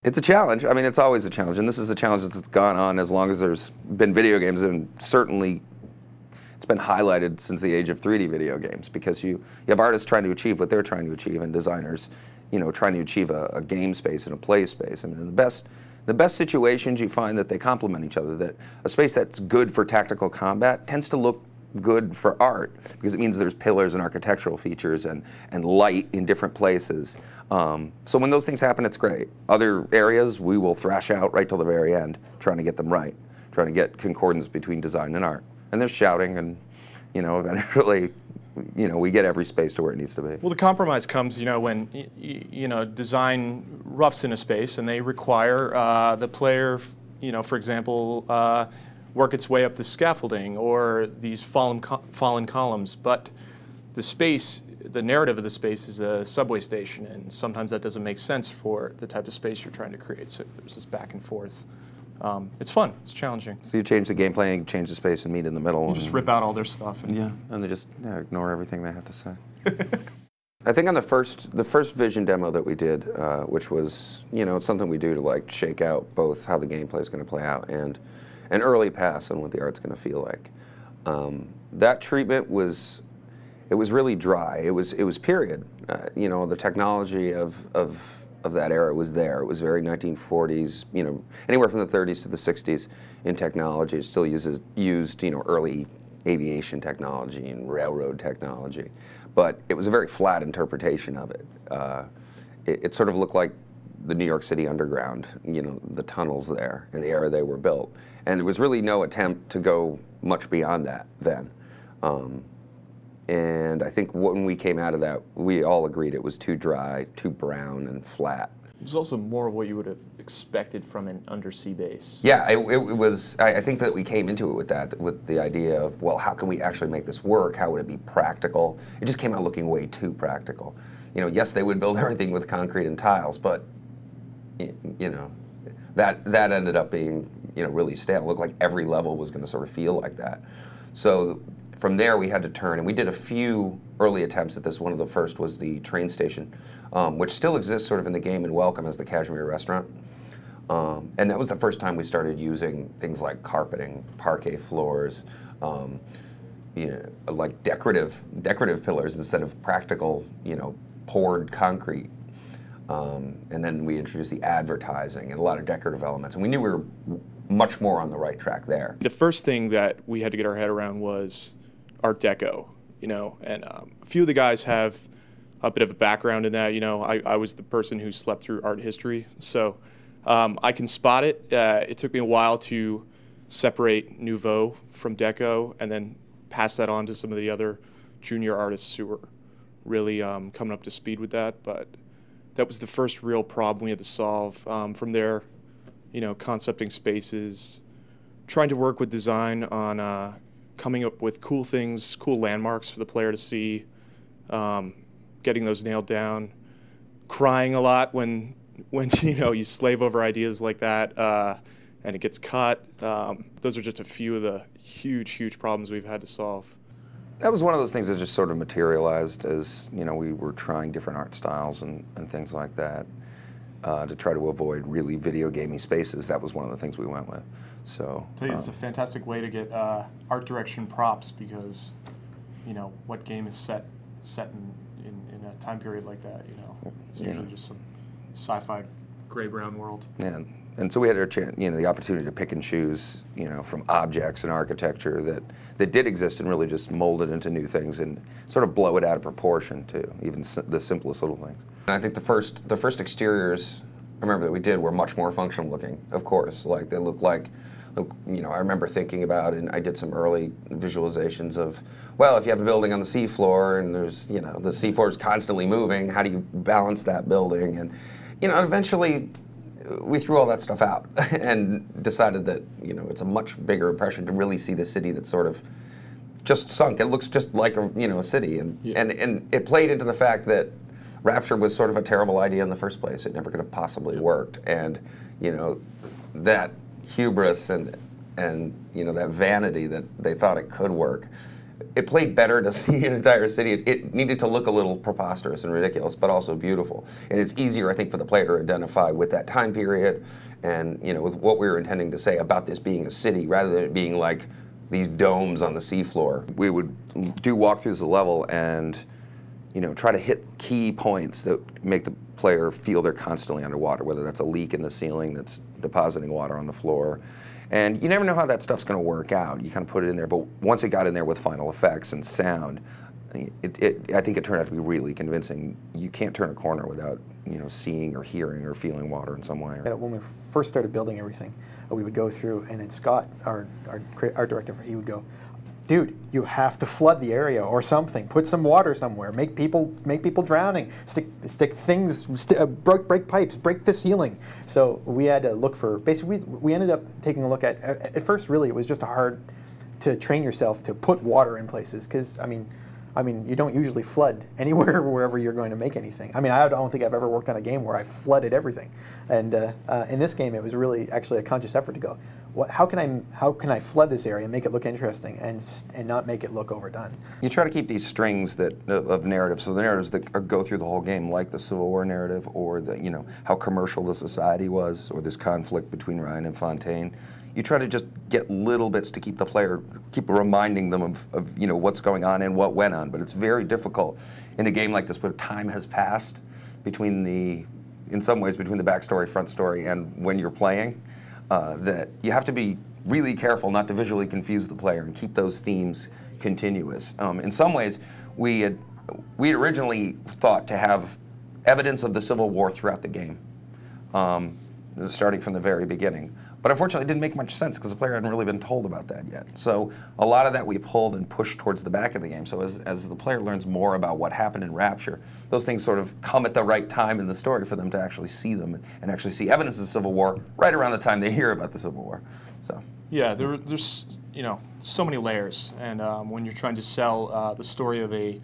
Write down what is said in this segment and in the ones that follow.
It's a challenge. I mean, it's always a challenge, and this is a challenge that's gone on as long as there's been video games, and certainly it's been highlighted since the age of 3D video games, because you have artists trying to achieve what they're trying to achieve, and designers, trying to achieve a game space and a play space. I mean, in the best situations, you find that they complement each other, that a space that's good for tactical combat tends to look good for art, because it means there's pillars and architectural features and light in different places. So when those things happen, it's great. Other areas, we will thrash out right till the very end, trying to get them right, trying to get concordance between design and art. And there's shouting, and eventually, we get every space to where it needs to be. Well, the compromise comes, when design roughs in a space, and they require the player, for example, work its way up the scaffolding or these fallen columns. But the space, the narrative of the space is a subway station, and sometimes that doesn't make sense for the type of space you're trying to create. So there's this back and forth. It's fun. It's challenging. So you change the gameplay, and change the space, and meet in the middle. You just rip out all their stuff. And they just ignore everything they have to say. I think on the first vision demo that we did, which was it's something we do to like shake out both how the gameplay is going to play out and an early pass on what the art's going to feel like. That treatment was really dry. It was period. The technology of that era was there. It was very 1940s. Anywhere from the 30s to the 60s in technology. It still used early aviation technology and railroad technology, but it was a very flat interpretation of it. It sort of looked like the New York City underground, the tunnels there and the era they were built. And there was really no attempt to go much beyond that then. And I think when we came out of that, we all agreed it was too dry, too brown and flat. It was also more of what you would have expected from an undersea base. Yeah, it was, I think that we came into it with that, with the idea of, well, how can we actually make this work? How would it be practical? It just came out looking way too practical. Yes, they would build everything with concrete and tiles, but that ended up being really stale. It looked like every level was going to sort of feel like that. So from there we had to turn, and we did a few early attempts at this. One of the first was the train station, which still exists sort of in the game in Welcome as the Kashmir restaurant. And that was the first time we started using things like carpeting, parquet floors, like decorative pillars instead of practical, poured concrete. And then we introduced the advertising and a lot of decorative elements, and we knew we were much more on the right track there. The first thing that we had to get our head around was Art Deco, and a few of the guys have a bit of a background in that. I was the person who slept through art history, so I can spot it. It took me a while to separate Nouveau from Deco and then pass that on to some of the other junior artists who were really coming up to speed with that, but that was the first real problem we had to solve. From there, concepting spaces, trying to work with design on coming up with cool things, cool landmarks for the player to see, getting those nailed down, crying a lot when you slave over ideas like that and it gets cut. Those are just a few of the huge problems we've had to solve. That was one of those things that just sort of materialized as, we were trying different art styles and things like that to try to avoid really video gamey spaces. That was one of the things we went with. So I'll tell you, it's a fantastic way to get art direction props, because, what game is set in a time period like that, It's usually just some sci-fi gray-brown world. Yeah. And so we had the opportunity to pick and choose, from objects and architecture that did exist and really just mold it into new things and sort of blow it out of proportion too, even the simplest little things. And I think the first exteriors I remember that we did were much more functional looking, of course. Like they looked like, I remember thinking about, and I did some early visualizations of, well, if you have a building on the seafloor and there's, the seafloor is constantly moving, how do you balance that building? And, eventually we threw all that stuff out and decided that, it's a much bigger impression to really see the city that sort of just sunk. It looks just like a city, and it played into the fact that Rapture was sort of a terrible idea in the first place. It never could have possibly worked, and that hubris and that vanity that they thought it could work it played better to see an entire city. It needed to look a little preposterous and ridiculous, but also beautiful. And it's easier, I think, for the player to identify with that time period and, you know, with what we were intending to say about this being a city, rather than it being like these domes on the seafloor. We would do walkthroughs of the level and, you know, try to hit key points that make the player feel they're constantly underwater, whether that's a leak in the ceiling that's depositing water on the floor. And you never know how that stuff's going to work out. You kind of put it in there, but once it got in there with final effects and sound, I think it turned out to be really convincing. You can't turn a corner without, you know, seeing or hearing or feeling water in some way. When we first started building everything, we would go through, and then Scott, our art director, he would go, dude, you have to flood the area or something. Put some water somewhere. Make people drowning. Stick things. Break pipes. Break the ceiling. So we had to look for. Basically, we ended up taking a look at first, really, it was just hard to train yourself to put water in places, because I mean, you don't usually flood anywhere wherever you're going to make anything. I mean, I don't think I've ever worked on a game where I flooded everything. And in this game, it was really actually a conscious effort to go, how can I flood this area and make it look interesting and not make it look overdone? You try to keep these strings of narrative, so the narratives that go through the whole game, like the Civil War narrative, or the, you know, how commercial the society was, or this conflict between Ryan and Fontaine. You try to just get little bits to keep the player, keep reminding them of you know, what's going on and what went on. But it's very difficult in a game like this where time has passed between in some ways, between the backstory, front story, and when you're playing, that you have to be really careful not to visually confuse the player and keep those themes continuous. In some ways, we had originally thought to have evidence of the Civil War throughout the game, starting from the very beginning. But unfortunately, it didn't make much sense because the player hadn't really been told about that yet. So a lot of that we pulled and pushed towards the back of the game. So as the player learns more about what happened in Rapture, those things sort of come at the right time in the story for them to actually see them and actually see evidence of the Civil War right around the time they hear about the Civil War. So yeah, there's, you know, so many layers, and when you're trying to sell the story of a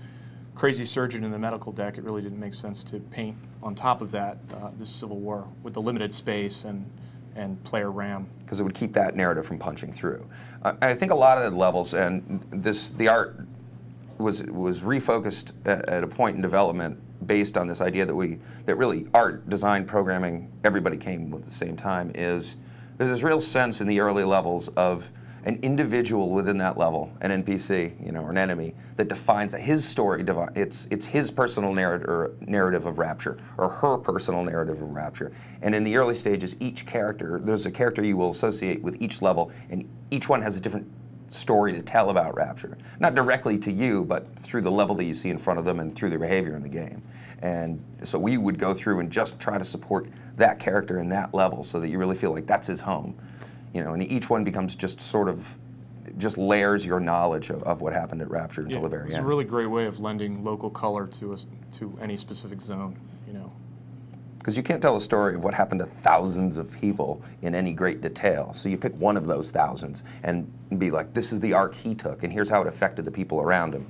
crazy surgeon in the medical deck, it really didn't make sense to paint on top of that this Civil War with the limited space and player RAM. Because it would keep that narrative from punching through. I think a lot of the levels, and the art was refocused at a point in development based on this idea that really art, design, programming, everybody came with at the same time, there's this real sense in the early levels of an individual within that level, an NPC, you know, or an enemy, that defines his story. It's his personal narrative of Rapture, or her personal narrative of Rapture. And in the early stages, each character, there's a character you will associate with each level, and each one has a different story to tell about Rapture. Not directly to you, but through the level that you see in front of them and through their behavior in the game. And so we would go through and just try to support that character in that level so that you really feel like that's his home. You know, and each one becomes just layers your knowledge of what happened at Rapture until the very end. It's a really great way of lending local color to any specific zone, you know. Because you can't tell a story of what happened to thousands of people in any great detail. So you pick one of those thousands and be like, this is the arc he took, and here's how it affected the people around him.